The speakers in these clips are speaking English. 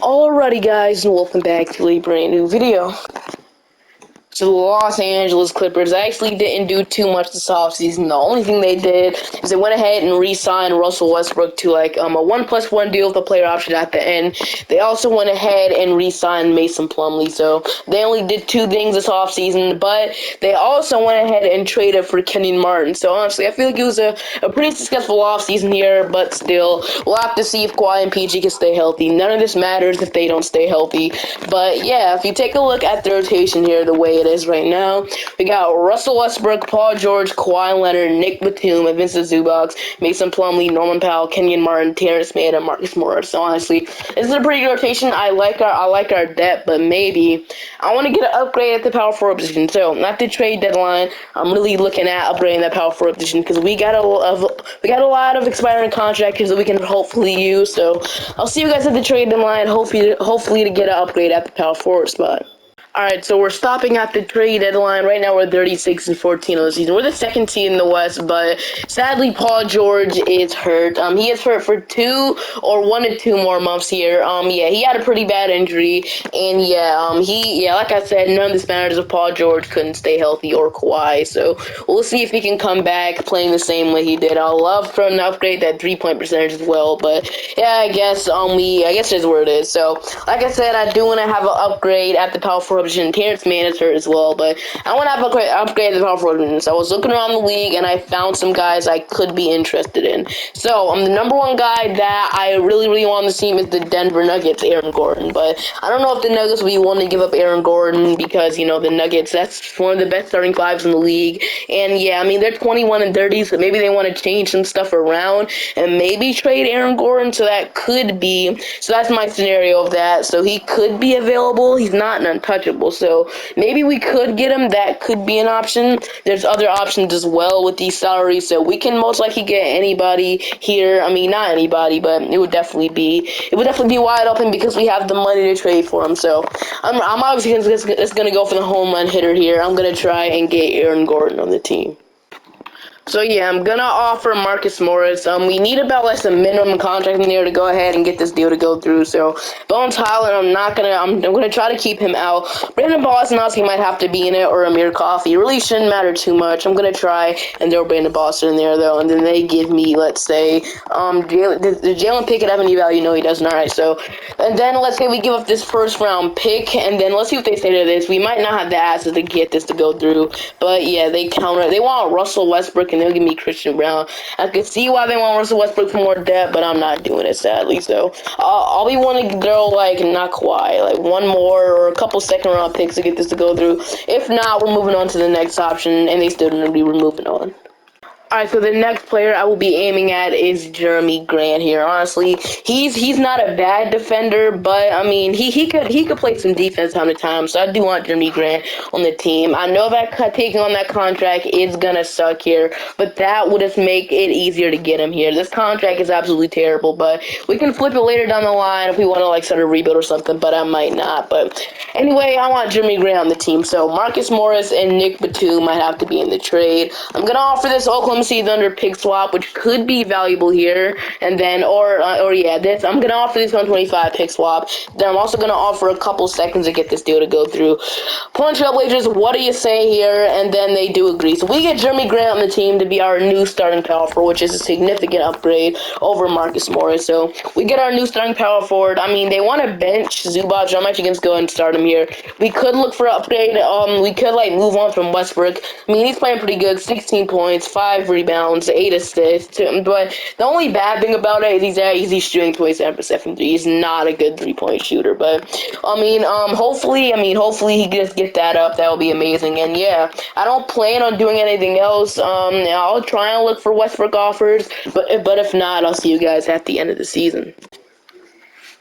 Alrighty guys, and welcome back to a brand new video. So the Los Angeles Clippers actually didn't do too much this offseason. The only thing they did is they went ahead and re-signed Russell Westbrook to a 1+1 deal with a player option at the end. They also went ahead and re-signed Mason Plumlee. So they only did two things this offseason, but they also went ahead and traded for Kenyon Martin. So honestly, I feel like it was a pretty successful offseason here, but still, we'll have to see if Kawhi and PG can stay healthy. None of this matters if they don't stay healthy. But yeah, if you take a look at the rotation here, the way it is right now, we got Russell Westbrook, Paul George, Kawhi Leonard, Nick Batum, and Vincent Zubac, Mason Plumlee, Norman Powell, Kenyon Martin, Terrence Mann, and Marcus Morris. So honestly, this is a pretty good rotation. I like our depth, but maybe I want to get an upgrade at the power forward position. So not the trade deadline, I'm really looking at upgrading that power forward position because we got a lot of expiring contractors that we can hopefully use. So I'll see you guys at the trade deadline. Hopefully to get an upgrade at the power forward spot. Alright, so we're stopping at the trade deadline. Right now we're 36-14 of the season. We're the second seed in the West, but sadly Paul George is hurt. He is hurt for 1 to 2 more months here. Yeah, he had a pretty bad injury, and like I said, none of this matters if Paul George couldn't stay healthy or Kawhi. So we'll see if he can come back playing the same way he did. I'd love for him to upgrade that 3-point percentage as well, but yeah, I guess that's where it is. So like I said, I do want to have an upgrade at the power forward. Terrence Mann is hurt as well, but I want to have an upgrade at the power forward position. So I was looking around the league, and I found some guys I could be interested in. So the number one guy that I really want on this team is the Denver Nuggets, Aaron Gordon. But I don't know if the Nuggets will be willing to give up Aaron Gordon because, the Nuggets, that's one of the best starting fives in the league. And yeah, they're 21-30, so maybe they want to change some stuff around and maybe trade Aaron Gordon. So that's my scenario of that. So he could be available. He's not an untouchable. So maybe we could get him. That could be an option. There's other options as well with these salaries, so we can most likely get anybody here. Not anybody, but it would definitely be wide open because we have the money to trade for him. So I'm obviously just gonna go for the home run hitter here. I'm gonna try and get Aaron Gordon on the team. So yeah, I'm gonna offer Marcus Morris. We need about a minimum contract in there to go ahead and get this deal to go through. So Bones Highland, I'm gonna try to keep him out. Brandon Bostonowski might have to be in it, or Amir Coffey. It really shouldn't matter too much. I'm gonna try and throw Brandon Boston in there though, and then they give me, let's say, Jalen Pickett have any value? No, he doesn't. All right, so and then let's say we give up this first round pick, and then let's see what they say to this. We might not have the assets to get this to go through, but yeah, they want Russell Westbrook, and they'll give me Christian Brown. I can see why they want Russell Westbrook for more depth, but I'm not doing it, sadly. So I'll be wanting to throw, not Kawhi, one more or a couple second-round picks to get this to go through. If not, we're moving on to the next option, and they still going to be moving on. Alright, so the next player I will be aiming at is Jeremy Grant here. Honestly, he's not a bad defender, but he could play some defense time to time. So I do want Jeremy Grant on the team. I know that taking on that contract is gonna suck here, but that would just make it easier to get him here. This contract is absolutely terrible, but we can flip it later down the line if we want to start a rebuild or something. But I might not. But anyway, I want Jeremy Grant on the team. So Marcus Morris and Nick Batum might have to be in the trade. I'm gonna offer this Oklahoma City Thunder pick swap, which could be valuable here, and then I'm gonna offer this 125 pick swap. Then I'm also gonna offer a couple seconds to get this deal to go through. Portland Trail Blazers, what do you say here? And then they do agree. So we get Jeremy Grant on the team to be our new starting power forward, which is a significant upgrade over Marcus Morris. So we get our new starting power forward. They want to bench Zubac. I'm actually gonna go ahead and start him here. We could look for an upgrade. We could move on from Westbrook. He's playing pretty good. 16 points, 5 rebounds, 8 assists. But the only bad thing about it is he's shooting 27% from 3. He's not a good 3-point shooter. But hopefully he can just get that up. That will be amazing. And yeah, I don't plan on doing anything else. I'll try and look for Westbrook offers. But if not, I'll see you guys at the end of the season.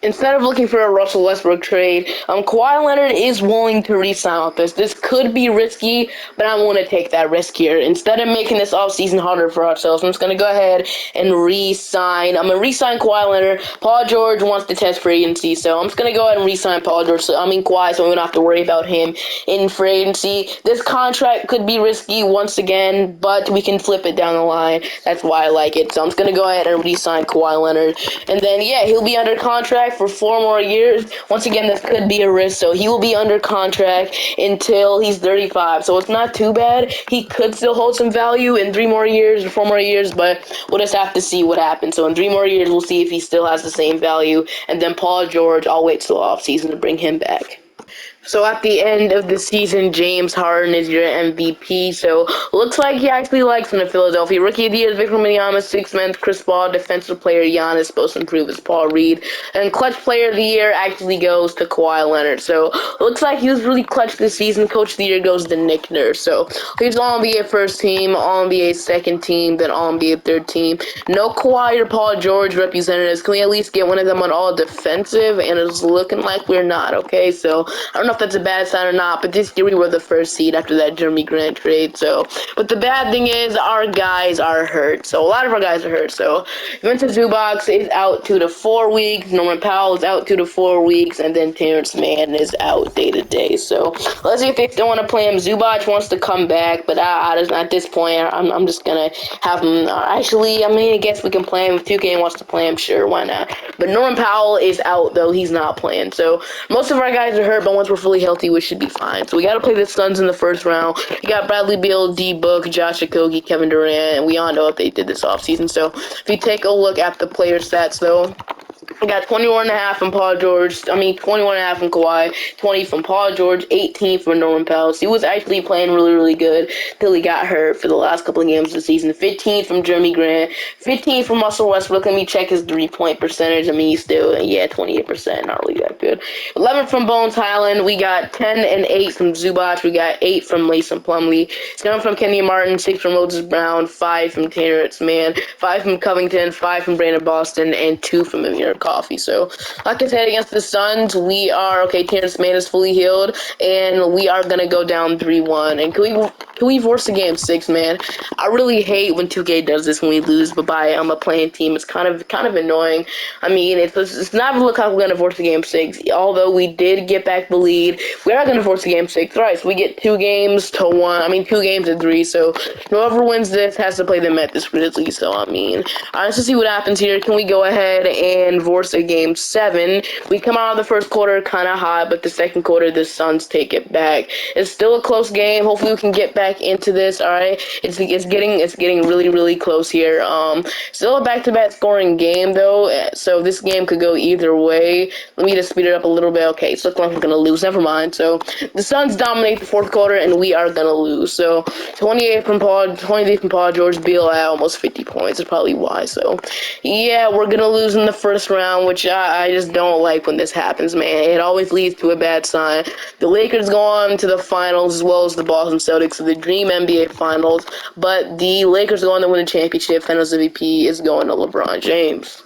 Instead of looking for a Russell Westbrook trade, Kawhi Leonard is willing to re-sign with us. This could be risky, but I'm willing to take that risk here. Instead of making this offseason harder for ourselves, I'm just going to go ahead and re-sign. I'm going to re-sign Kawhi Leonard. Paul George wants to test free agency, so I'm just going to go ahead and re-sign Kawhi, so we don't have to worry about him in free agency. This contract could be risky once again, but we can flip it down the line. That's why I like it. So I'm just going to go ahead and re-sign Kawhi Leonard. And then, yeah, he'll be under contract. Kawhi for 4 more years. Once again, this could be a risk, so he will be under contract until he's 35. So it's not too bad. He could still hold some value in 3 more years or 4 more years, but we'll just have to see what happens. So in 3 more years, we'll see if he still has the same value. And then Paul George, I'll wait till offseason to bring him back. So at the end of the season, James Harden is your MVP. So looks like he actually likes him in Philadelphia. Rookie of the Year, Victor Wembanyama, 6 months. Chris Paul, Defensive Player, Giannis, supposed to improve as Paul Reed. And Clutch Player of the Year actually goes to Kawhi Leonard. So looks like he was really clutch this season. Coach of the Year goes to Nick Nurse. So he's All-NBA first team, All-NBA second team, then All-NBA third team. No Kawhi or Paul George representatives. Can we at least get one of them on all defensive? And it's looking like we're not, okay? So I don't know if that's a bad sign or not, but this year we were the first seed after that Jeremy Grant trade. So, but the bad thing is our guys are hurt. So a lot of our guys are hurt. So Vincent Zubac is out 2 to 4 weeks. Norman Powell is out 2 to 4 weeks, and then Terrence Mann is out day to day. So let's see if they still want to play him. Zubac wants to come back, but at this point, I'm just gonna have him. Actually, I guess we can play him if 2K wants to play him. Sure, why not? But Norman Powell is out though; he's not playing. So most of our guys are hurt, but once we're fully healthy, we should be fine. So we got to play the Suns in the first round. We got Bradley Beal, D Book, Josh Okogie, Kevin Durant, and we all know what they did this offseason. So if you take a look at the player stats, though, we got 21.5 from Paul George. 21.5 from Kawhi, 20 from Paul George, 18 from Norman Powell. So he was actually playing really, really good till he got hurt for the last couple of games of the season. 15 from Jeremy Grant, 15 from Russell Westbrook. Let me check his 3-point percentage. He's still, 28%, not really that good. 11 from Bones Highland. We got 10 and 8 from Zubac. We got 8 from Mason Plumlee. 7 from Kenyon Martin, 6 from Moses Brown, 5 from Terrence Mann, 5 from Covington, 5 from Brandon Boston, and 2 from Amir Coffee. So, like I said, against the Suns, we are, Terrence Mann is fully healed, and we are going to go down 3-1. And can we force a game 6, man? I really hate when 2K does this when we lose, but by a playing team, it's kind of annoying. It's not look like we're going to force a game 6, although we did get back the lead. We are going to force a game 6, right? So we get 2 games to 1. 2 games to 3, so whoever wins this has to play the Memphis Grizzlies. So, let's just see what happens here. Can we go ahead and force a game 7? We come out of the first quarter kind of hot, but the second quarter, the Suns take it back. It's still a close game. Hopefully we can get back into this, all right? It's getting really, really close here. Still a back-to-back scoring game, though, so this game could go either way. Let me just speed it up a little bit. Okay, it's looking like we're going to lose. Never mind. So the Suns dominate the fourth quarter, and we are going to lose. So 23 from Paul George, Beal at almost 50 points is probably why. So, yeah, we're going to lose in the first round, which I just don't like when this happens, man. It always leads to a bad sign. The Lakers go on to the finals as well as the Boston Celtics, so the dream NBA finals, but the Lakers go on to win the championship. Finals MVP is going to LeBron James.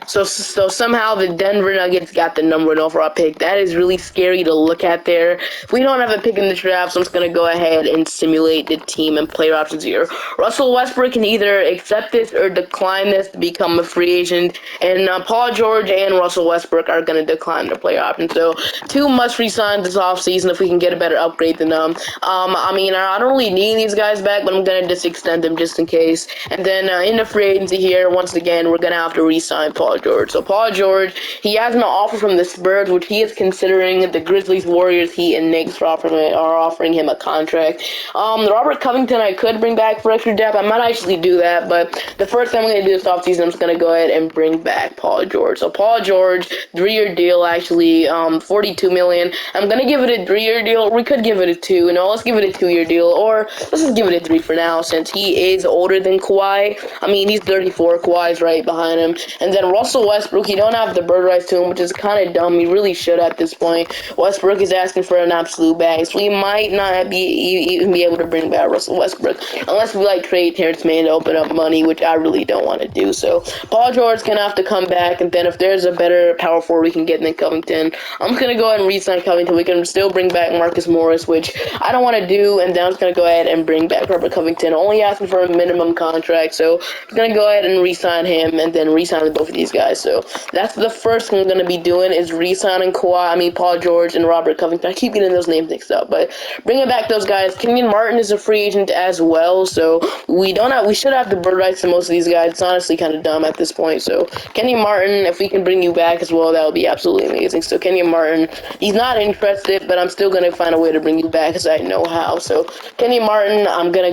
So somehow the Denver Nuggets got the number 1 overall pick. That is really scary to look at there. We don't have a pick in the draft, so I'm just going to go ahead and simulate the team and player options here. Russell Westbrook can either accept this or decline this to become a free agent, and Paul George and Russell Westbrook are going to decline their player options. So 2 must resign this offseason if we can get a better upgrade than them. I don't really need these guys back, but I'm going to just extend them just in case. And then in the free agency here, once again, we're going to have to resign Paul George. So Paul George, he has an offer from the Spurs, which he is considering. The Grizzlies, Warriors, Heat, and Knicks are offering him a contract. Robert Covington, I could bring back for extra depth. I might actually do that, but the first thing I'm going to do this offseason, I'm just going to go ahead and bring back Paul George. So Paul George, 3-year deal, actually, $42 million. I'm going to give it a 3-year deal. We could give it a 2. Let's give it a 2-year deal, or let's just give it a 3 for now, since he is older than Kawhi. He's 34. Kawhi's right behind him. And then Russell Westbrook, he don't have the bird rights to him, which is kind of dumb. He really should at this point. Westbrook is asking for an absolute bag, so we might not even be able to bring back Russell Westbrook unless we trade Terrence Mann to open up money, which I really don't want to do. So Paul George is gonna have to come back, and then if there's a better power forward we can get than Covington, I'm just gonna go ahead and re-sign Covington. We can still bring back Marcus Morris, which I don't want to do, and then I'm just gonna go ahead and bring back Robert Covington. Only asking for a minimum contract, so I'm gonna go ahead and re-sign him, and then re-sign both of these guys. So that's the first thing I'm gonna be doing is re-signing Paul George and Robert Covington. I keep getting those names mixed up, but bringing back those guys. Kenyon Martin is a free agent as well, so we should have the bird rights to most of these guys. It's honestly kind of dumb at this point. So Kenyon Martin, if we can bring you back as well, that would be absolutely amazing. So Kenyon Martin, he's not interested, but I'm still gonna find a way to bring you back because I know how. So Kenyon Martin, I'm gonna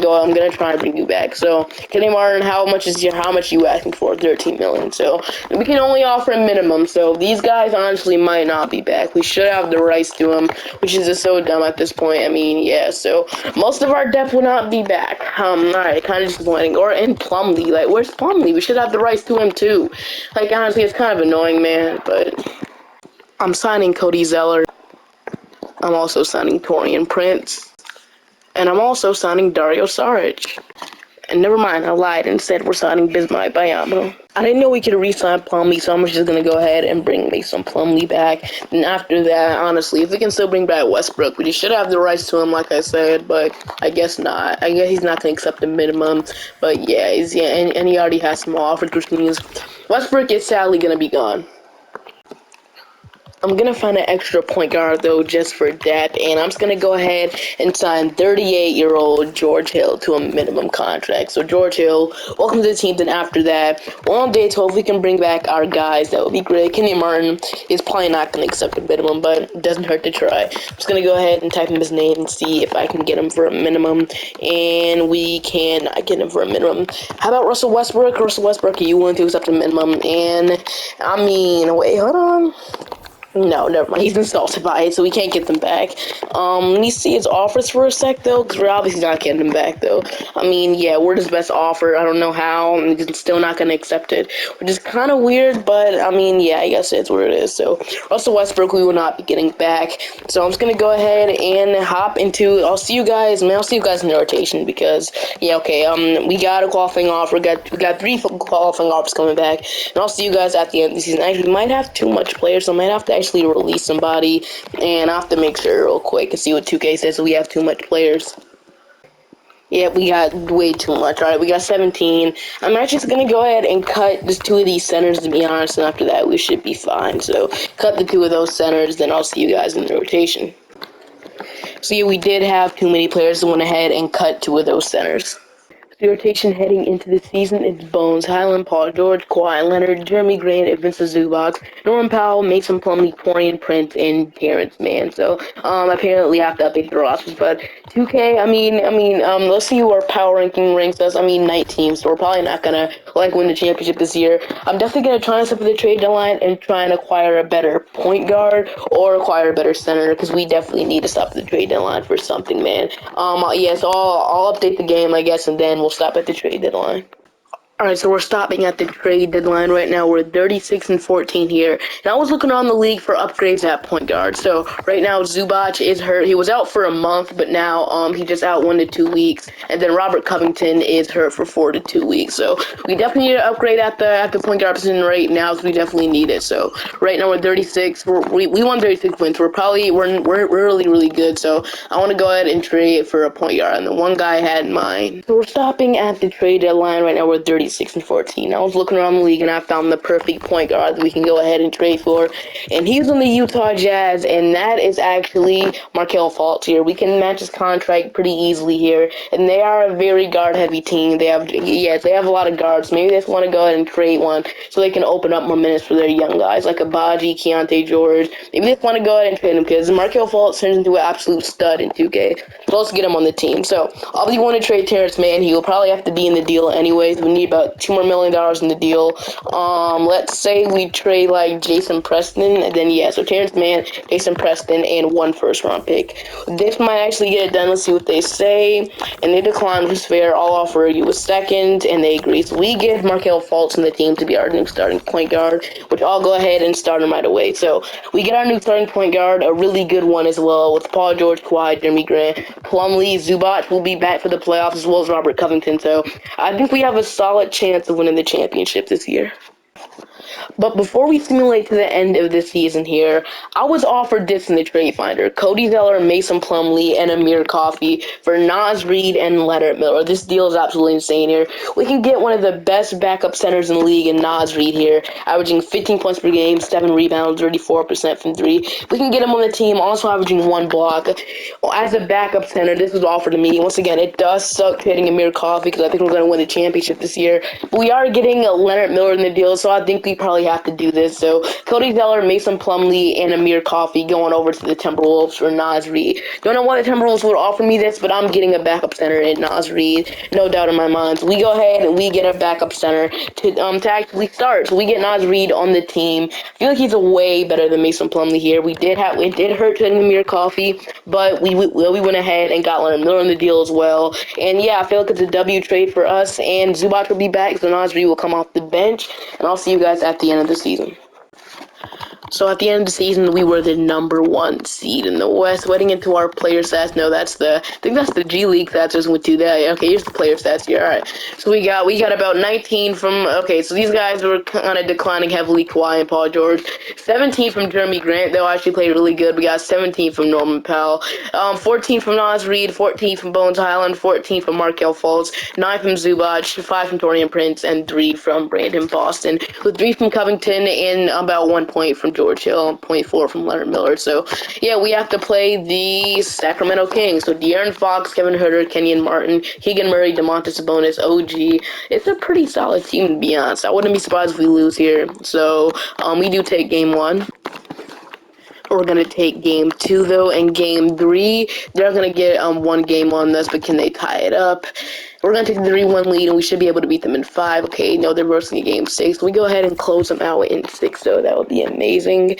try and bring you back. So Kenyon Martin, how much you asking for? 13 million. So we can only offer a minimum. So these guys honestly might not be back. We should have the rights to them, which is just so dumb at this point. I mean, yeah. So most of our depth will not be back. Alright, kind of disappointing. Or in Plumlee, like where's Plumlee? We should have the rights to him too. Like honestly, it's kind of annoying, man. But I'm signing Cody Zeller. I'm also signing Torian Prince. And I'm also signing Dario Saric. And never mind, I lied and said we're signing Bismack Biyombo. I didn't know we could re-sign Plumlee, so I'm just gonna go ahead and bring Mason Plumlee back. And after that, honestly, if we can still bring back Westbrook, we should have the rights to him, like I said, but I guess not. I guess he's not gonna accept the minimum. But yeah, and he already has some offers, which means Westbrook is sadly gonna be gone. I'm gonna find an extra point guard though, just for depth, and I'm just gonna go ahead and sign 38-year-old George Hill to a minimum contract. So George Hill, welcome to the team. Then after that, on day 12, we can bring back our guys. That would be great. Kenny Martin is probably not gonna accept a minimum, but it doesn't hurt to try. I'm just gonna go ahead and type in his name and see if I can get him for a minimum, and we can get him for a minimum. How about Russell Westbrook? Russell Westbrook, are you willing to accept a minimum? And I mean, wait, hold on. No, never mind. He's insulted by it, so we can't get them back. Let me see his offers for a sec, though, because we're obviously not getting them back, though. I mean, yeah, we're his best offer. I don't know how. I'm still not going to accept it, which is kind of weird, but, I mean, yeah, I guess it's where it is. So, Russell Westbrook, we will not be getting back. So, I'm just going to go ahead and hop into, I'll see you guys in the rotation, because, yeah, okay, we got a qualifying offer. We got 3 qualifying offers coming back, and I'll see you guys at the end of the season. Actually, we might have too much players, so I might have to actually release somebody, and I have to make sure real quick and see what 2K says. So we have too much players. Yeah, we got way too much. Alright, we got 17. I'm actually just gonna go ahead and cut just 2 of these centers, to be honest, and after that we should be fine. So cut the 2 of those centers, then I'll see you guys in the rotation. So yeah, we did have too many players that went ahead and cut 2 of those centers. The rotation heading into the season is Bones, Highland, Paul George, Kawhi Leonard, Jeremy Grant, and Vincent Zubac, Norman Powell, Mason Plumlee, Torian Prince, and Terrence Mann. So, apparently I have to update the rosters, but 2K, let's see who our power ranking ranks us. 19, so we're probably not gonna, win the championship this year. I'm definitely gonna try and step at the trade deadline and try and acquire a better point guard or acquire a better center, because we definitely need to stop at the trade deadline for something, man. Yeah, so I'll update the game, I guess, and then we'll stop at the trade deadline. Alright, so we're stopping at the trade deadline right now. We're 36-14 here. And I was looking around the league for upgrades at point guard. So right now Zubac is hurt. He was out for a month, but now he just out 1 to 2 weeks. And then Robert Covington is hurt for 4 to 2 weeks. So we definitely need to upgrade at the point guard position right now, because we definitely need it. So right now we're 36. We won 36 wins. We're really, really good. So I want to go ahead and trade for a point guard. And the one guy I had in mind. So we're stopping at the trade deadline right now. We're 36-14. I was looking around the league and I found the perfect point guard that we can go ahead and trade for. And he's on the Utah Jazz, and that is actually Markelle Fultz here. We can match his contract pretty easily here. And they are a very guard-heavy team. They have a lot of guards. Maybe they just want to go ahead and trade one so they can open up more minutes for their young guys like Abaji, Keontae George. Maybe they just want to go ahead and trade him, because Markelle Fultz turns into an absolute stud in 2K. So let's get him on the team. So obviously we want to trade Terrence Mann. He will probably have to be in the deal anyways. We need about $2 more million in the deal. Let's say we trade like Jason Preston, and then so Terrence Mann, Jason Preston, and 1 first-round pick. This might actually get it done. Let's see what they say. And they decline, which is fair. I'll offer you a second, and they agree. So we give Markelle Fultz in the team to be our new starting point guard, which I'll go ahead and start him right away. So we get our new starting point guard, a really good one as well, with Paul George, Kawhi, Jeremy Grant, Plumlee, Zubac will be back for the playoffs, as well as Robert Covington. So I think we have a solid chance of winning the championship this year. But before we simulate to the end of the season here, I was offered this in the trade finder. Cody Zeller, Mason Plumlee, and Amir Coffey for Naz Reid and Leonard Miller. This deal is absolutely insane here. We can get one of the best backup centers in the league in Naz Reid here, averaging 15 points per game, 7 rebounds, 34% from 3. We can get him on the team, also averaging 1 block. As a backup center, this was offered to me. Once again, it does suck trading Amir Coffey because I think we're going to win the championship this year. But we are getting Leonard Miller in the deal, so I think we probably have to do this. So Cody Zeller, Mason Plumlee, and Amir Coffey going over to the Timberwolves for Naz Reid. Don't know why the Timberwolves would offer me this, but I'm getting a backup center in Naz Reid. No doubt in my mind. So we go ahead and we get a backup center to actually start. So we get Naz Reid on the team. I feel like he's a way better than Mason Plumlee here. It did hurt to Amir Coffey, but we went ahead and got Leonard Miller in the deal as well. And yeah, I feel like it's a W trade for us. And Zubac will be back, so Naz Reid will come off the bench. And I'll see you guys at the end of the season. So at the end of the season, we were the #1 seed in the West. Heading into our player stats, no, I think that's the G League stats. Just went to that. Okay, here's the player stats here. All right, so we got about 19 from. Okay, so these guys were kind of declining heavily. Kawhi and Paul George. 17 from Jeremy Grant, though actually played really good. We got 17 from Norman Powell. 14 from Naz Reid. 14 from Bones Highland. 14 from Markelle Fultz. 9 from Zubac. 5 from Torian Prince, and 3 from Brandon Boston. With 3 from Covington and about 1 point from George Hill, 0.4 from Leonard Miller. So, yeah, we have to play the Sacramento Kings. So, De'Aaron Fox, Kevin Huerter, Kenyon Martin, Keegan Murray, DeMontis Sabonis, OG. It's a pretty solid team, to be honest. I wouldn't be surprised if we lose here. So, we do take game 1. We're going to take game 2, though, and game 3. They're going to get 1 game on this, but can they tie it up? We're going to take the 3-1 lead, and we should be able to beat them in 5. Okay, no, they're versing in game 6. We go ahead and close them out in 6, though. That would be amazing.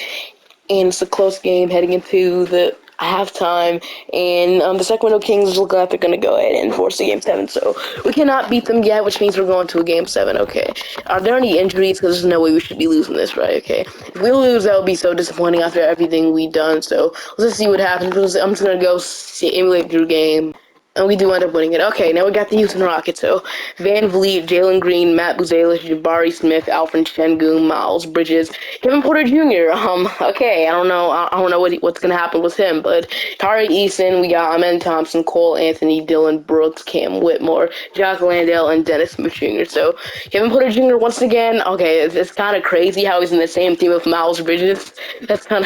And it's a close game heading into the halftime, and the Sacramento Kings look like they're going to go ahead and force a game 7, so we cannot beat them yet, which means we're going to a game 7. Okay, are there any injuries? Because there's no way we should be losing this, right? Okay, if we lose, that would be so disappointing after everything we've done, so let's see what happens. I'm just going to go emulate through game. And we do end up winning it. Okay, now we got the Houston Rockets. So, Van Vliet, Jalen Green, Matt Buzelis, Jabari Smith, Alfred Şengün, Miles Bridges, Kevin Porter Jr. Okay, I don't know what's gonna happen with him, but Tari Eason, we got Amen Thompson, Cole Anthony, Dylan Brooks, Cam Whitmore, Jock Landale, and Dennis Smith Jr. So, Kevin Porter Jr. once again. Okay, it's kind of crazy how he's in the same team with Miles Bridges. That's kind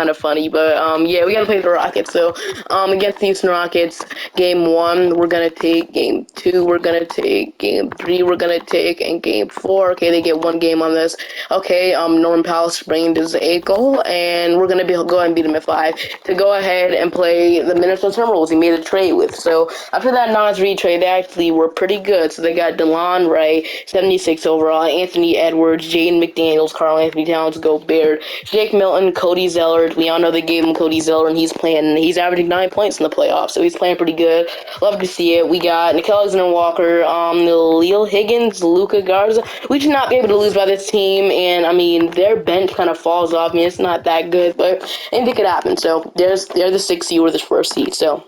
of funny. But yeah, we gotta play the Rockets. So, against the Houston Rockets. Game 1, we're gonna take. Game 2, we're gonna take. Game 3, we're gonna take. And game 4, okay, they get 1 game on this. Okay, Norman Powell sprained his ankle, and we're gonna go ahead and beat him at 5 to go ahead and play the Minnesota Timberwolves he made a trade with. So after that Naz Reid trade, they actually were pretty good. So they got DeLon Wright, 76 overall, Anthony Edwards, Jaden McDaniels, Karl Anthony Towns, Gobert, Jake Milton, Cody Zeller. We all know they gave him Cody Zeller, and he's averaging 9 points in the playoffs, so he's playing pretty good. Love to see it. We got Nickeil Alexander-Walker, Lil Higgins, Luka Garza. We should not be able to lose by this team, and I mean their bench kind of falls off. I mean it's not that good, but anything could happen. So they're the 6th seed or the 1st seed. So.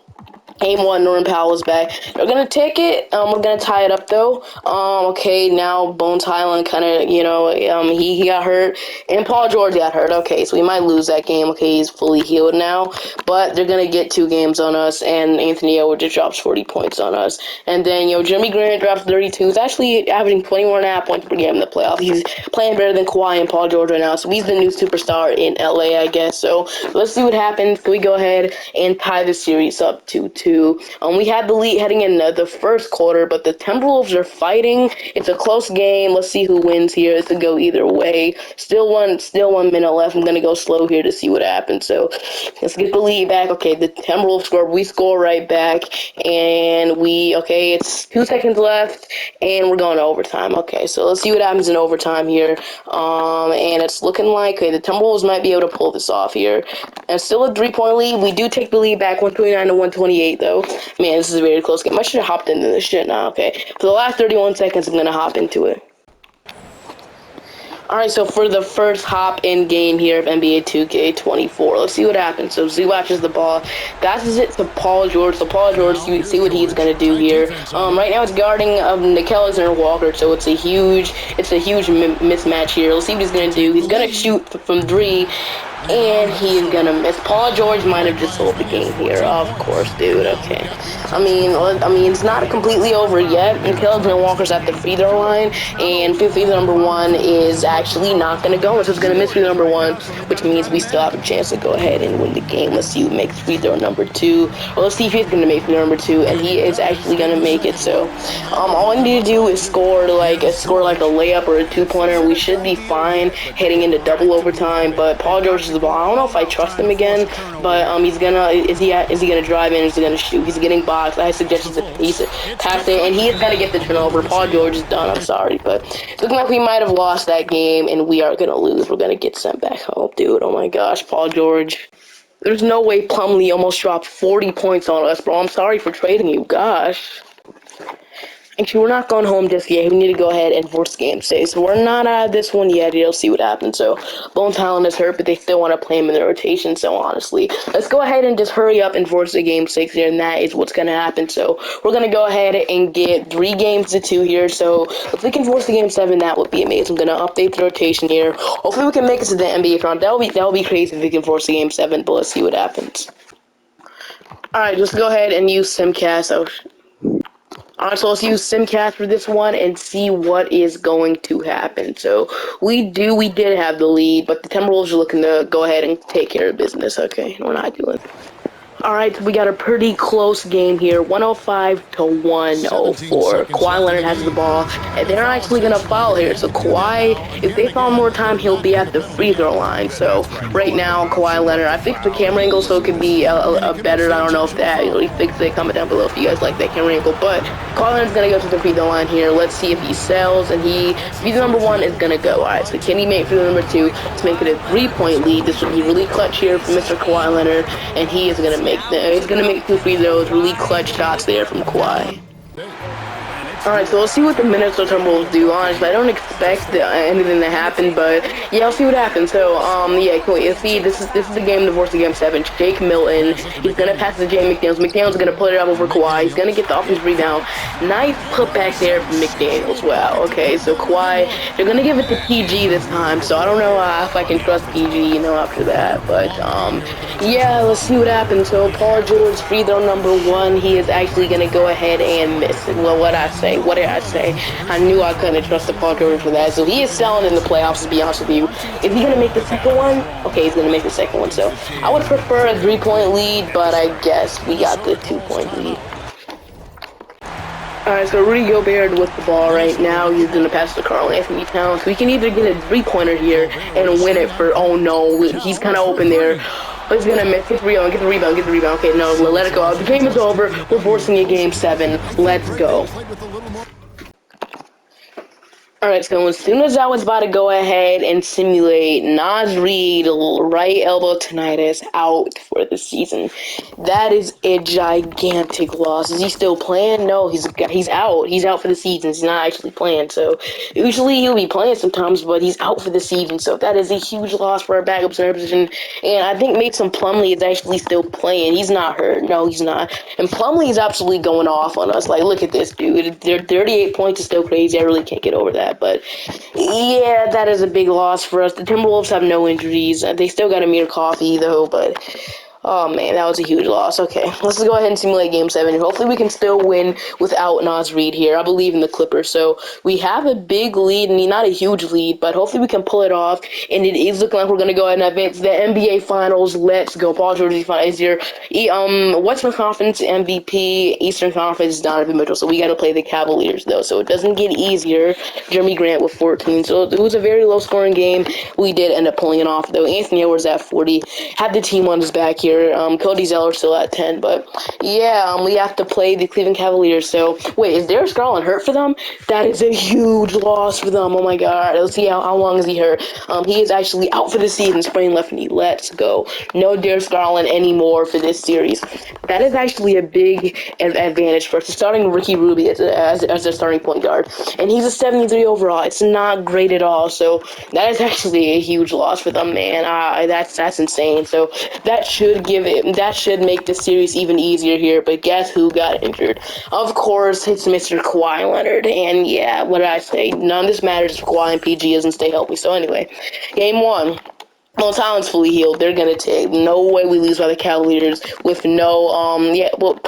Game 1, Norman Powell is back. We're going to take it. We're going to tie it up, though. Okay, now Bones Highland kind of, he got hurt. And Paul George got hurt. Okay, so we might lose that game. Okay, he's fully healed now. But they're going to get 2 games on us. And Anthony Edwards just drops 40 points on us. And then, Jeremy Grant drops 32. He's actually averaging 21.5 points per game in the playoffs. He's playing better than Kawhi and Paul George right now. So he's the new superstar in LA, I guess. So let's see what happens. Can we go ahead and tie the series up to 2? We had the lead heading in the first quarter, but the Timberwolves are fighting. It's a close game. Let's see who wins here. It could go either way. Still 1 minute left. I'm gonna go slow here to see what happens. So let's get the lead back. Okay, the Timberwolves score. We score right back, and it's 2 seconds left, and we're going to overtime. Okay, so let's see what happens in overtime here. And it's looking like the Timberwolves might be able to pull this off here. And still a 3-point lead. We do take the lead back, 129 to 128. Though, man, this is a very close game. I should have hopped into this shit now. Okay, for the last 31 seconds, I'm gonna hop into it. Alright, so for the first hop-in game here of NBA 2K24, let's see what happens. So Zubac has the ball, passes it to Paul George. So Paul George, see what he's gonna do here. Right now it's guarding Nickel Alexander-Walker, so it's a huge mismatch here. Let's see what he's gonna do. He's gonna shoot from three, and he is gonna miss. Paul George might have just sold the game here. Of course, dude. Okay. I mean, it's not completely over yet. Nickel Alexander-Walker's at the free throw line, and free throw number one is actually not going to go, so it's going to miss free throw number one, which means we still have a chance to go ahead and win the game. Let's see who makes free throw number two. Well, let's see if he's going to make free throw number two, and he is actually going to make it. So, all I need to do is score like a layup or a two-pointer, and we should be fine heading into double overtime. But Paul George is the ball. I don't know if I trust him again, but is he gonna drive in? Is he gonna shoot? He's getting boxed. I suggest he's pass it, and he is gonna get the turnover. Paul George is done. I'm sorry, but it's looking like we might have lost that game, and we are gonna lose. We're gonna get sent back home, dude. Oh my gosh, Paul George. There's no way Plumlee almost dropped 40 points on us, bro. I'm sorry for trading you. Gosh. Actually, we're not going home just yet. We need to go ahead and force game 6. So we're not out of this one yet. You'll see what happens. So Bones Highland is hurt, but they still want to play him in the rotation. So honestly, let's go ahead and just hurry up and force the game 6 here, and that is what's going to happen. So we're going to go ahead and get 3 games to 2 here. So if we can force the game 7, that would be amazing. I'm going to update the rotation here. Hopefully we can make it to the NBA round. That'll be crazy if we can force the game 7, but let's see what happens. Alright, let's go ahead and use Simcast. Alright, so let's use Simcast for this one and see what is going to happen. So we did have the lead, but the Timberwolves are looking to go ahead and take care of business. Okay, we're not doing it. Alright, so we got a pretty close game here, 105 to 104. Kawhi Leonard has the ball, and they're actually going to foul here. So Kawhi, if they foul more time, he'll be at the free throw line. So right now, Kawhi Leonard, I fixed the camera angle so it could be a better, I don't know if that, you fixed it, comment down below if you guys like that camera angle. But Kawhi Leonard's going to go to the free throw line here. Let's see if he sells, and free throw number 1 is going to go. Alright, so can he make free throw number 2 to make it a 3-point lead? This would be really clutch here for Mr. Kawhi Leonard, and he is going to he's gonna make 2 free throws, really clutch shots there from Kawhi. Alright, so let's see what the Minnesota Timberwolves do. Honestly, I don't expect anything to happen, but yeah, I'll see what happens. So, yeah, cool. You see, this is the game to force the game 7. Jake Milton, he's gonna pass to Jay McDaniels. McDaniels gonna put it up over Kawhi. He's gonna get the offensive rebound. Nice putback there from McDaniels. Wow. Okay, so Kawhi, they're gonna give it to PG this time. So I don't know if I can trust PG, after that. But yeah, let's see what happens. So Paul George, free throw number 1. He is actually gonna go ahead and miss it. Well, what did I say? I knew I couldn't trust the Paul George for that. So he is selling in the playoffs, to be honest with you. Is he going to make the second one? Okay, he's going to make the second one. So I would prefer a 3-point lead, but I guess we got the 2-point lead. Alright, so Rudy Gobert with the ball right now. He's going to pass to Karl Anthony Towns. We can either get a 3-pointer here and win it for, oh no, he's kind of open there. He's going to miss. Get the rebound. Okay, no, let it go. The game is over. We're forcing a game 7. Let's go. Alright, so as soon as I was about to go ahead and simulate Naz Reid, right elbow tinnitus, out for the season. That is a gigantic loss. Is he still playing? No, he's out. He's out for the season. He's not actually playing. So usually he'll be playing sometimes, but he's out for the season. So that is a huge loss for our backup center position. And I think Mason Plumlee is actually still playing. He's not hurt. No, he's not. And Plumlee is absolutely going off on us. Like, look at this, dude. Their 38 points is still crazy. I really can't get over that. But yeah, that is a big loss for us. The Timberwolves have no injuries. They still got Amir Coffey though, but oh man, that was a huge loss. Okay, let's go ahead and simulate game 7. Hopefully we can still win without Naz Reid here. I believe in the Clippers. So we have a big lead, not a huge lead, but hopefully we can pull it off. And it is looking like we're gonna go ahead and advance to the NBA Finals. Let's go. Paul George is your Western Conference MVP, Eastern Conference Donovan Mitchell. So we got to play the Cavaliers though, so it doesn't get easier. Jeremy Grant with 14. So it was a very low scoring game. We did end up pulling it off though. Anthony Edwards at 40. Had the team on his back here. here. Cody Zeller still at 10, but yeah, we have to play the Cleveland Cavaliers. So wait, is Darius Garland hurt for them? That is a huge loss for them. Oh my God. Let's see how long is he hurt. He is actually out for the season, sprained left knee. Let's go. No Darius Garland anymore for this series. That is actually a big advantage for us. Starting Ricky Ruby as a starting point guard, and he's a 73 overall. It's not great at all. So that is actually a huge loss for them, man. That's insane. So that should make the series even easier here. But guess who got injured? Of course, it's Mr. Kawhi Leonard. And yeah, what did I say? None of this matters if Kawhi and PG doesn't stay healthy. So anyway, game one. Well, Talon's fully healed. They're gonna take. No way we lose by the Cavaliers with no. Yeah. Well,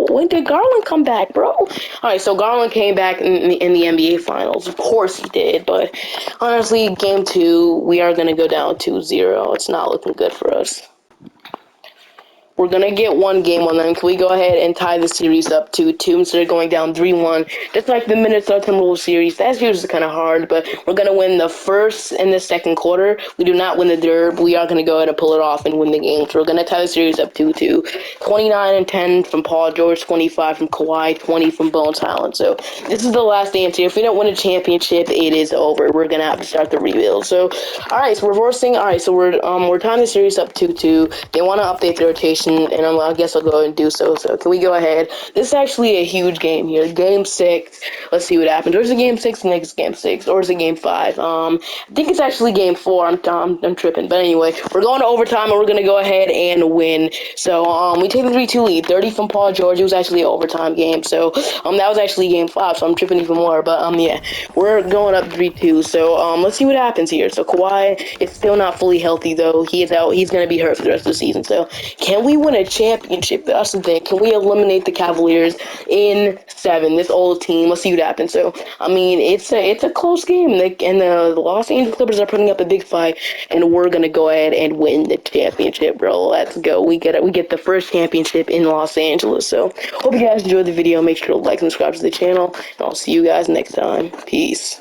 when did Garland come back, bro? All right. So Garland came back in the NBA Finals. Of course he did. But honestly, game two, we are gonna go down 2-0. It's not looking good for us. We're going to get one game on them. Can we go ahead and tie the series up to 2 instead of going down 3-1? Just like the Minnesota Timberwolves series. That series is kind of hard, but we're going to win the first and the second quarter. We do not win the third. We are going to go ahead and pull it off and win the game. So we're going to tie the series up 2-2. 29 and 10 from Paul George, 25 from Kawhi, 20 from Bones Highland. So this is the last dance here. If we don't win a championship, it is over. We're going to have to start the rebuild. So, all right, so reversing. All right, so we're tying the series up 2-2. They want to update the rotation, and I guess I'll go ahead and do so. So can we go ahead? This is actually a huge game here. Game 6. Let's see what happens. Or is it game 6? Next game 6, or is it game 5? I think it's actually game 4. I'm tripping. But anyway, we're going to overtime, and we're gonna go ahead and win. So we take the 3-2 lead. 30 from Paul George. It was actually an overtime game. So that was actually game 5. So I'm tripping even more. But yeah, we're going up 3-2. So let's see what happens here. So Kawhi is still not fully healthy though. He is out. He's gonna be hurt for the rest of the season. So can we win a championship? That's the thing. Can we eliminate the Cavaliers in 7? This old team. Let's see what happens. So I mean, it's a close game. And the Los Angeles Clippers are putting up a big fight, and we're gonna go ahead and win the championship, bro. Let's go. We get the first championship in Los Angeles. So hope you guys enjoyed the video. Make sure to like and subscribe to the channel, and I'll see you guys next time. Peace.